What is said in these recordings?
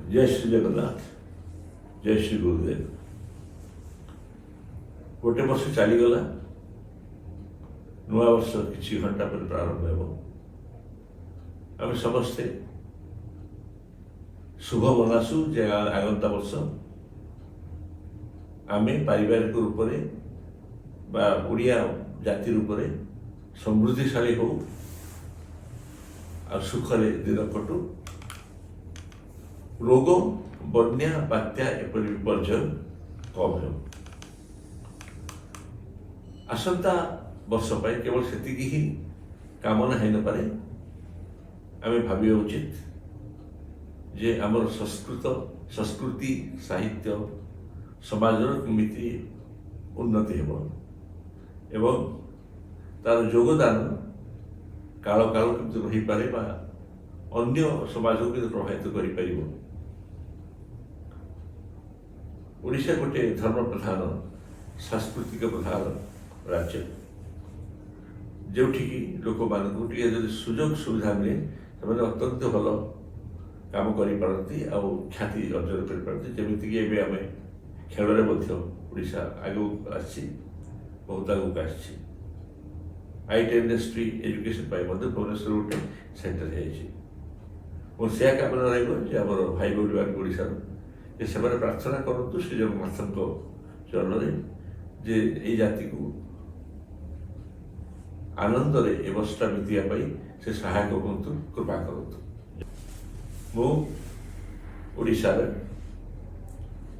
जय श्री जगन्नाथ, जय श्री गुरुदेव। गोटे वर्ष चलीगला, नुआ वर्ष किसी घंटा पर प्रारंभ हो। आम समस्ते शुभ मनासु जे आगंता वर्ष आम पारिवारिक रूप से ओडिया जाति रूप से समृद्धिशाली हो और सुखरे दिन कटु। रोग बन्या बात्या एपरि विपर्यय कम हो। आसंता वर्ष पर केवल सेतिकी ही कामना है न पारे। आम भाविया उचित जे आमर संस्कृति साहित्य समाजर केमिति उन्नति हेब एवं तार योगदान काल काल केमति रही पारे बा अन्य समाज को केमति प्रभावित करि परिबो। ओडिशा गोटे धर्म प्रधान सांस्कृतिक प्रधान राज्य, जोठिकी लोक मानक सुजोग सुविधा मिले से अत्यंत भल काम करि ख्याति अर्जन करि जमीक आम खेल ओडिशा आगू बहुत आगू आसी। आईटी इंडस्ट्री एजुकेशन भुवनेश्वर गोटे सेंटर हो। से कामना रही भाई भौणी मान ओडिशार से प्रार्थना करूँ श्री जगन्नाथ चरण में जे ये जाति को आनंद ए वर्षटा बीतवाई से सहायक हूँ, कृपा करूँ। मु ओडिशार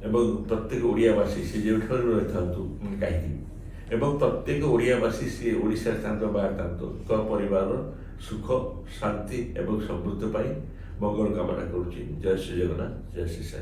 एवं प्रत्येक ओडियावासी से जो रही था कहीं प्रत्येक ओडियावासी सी ओडिशा था बाहर था परिवार सुख शांति एवं समृद्धि पाई मंगल कामना करुच्ची। जय श्री जगन्नाथ, जय श्री साई।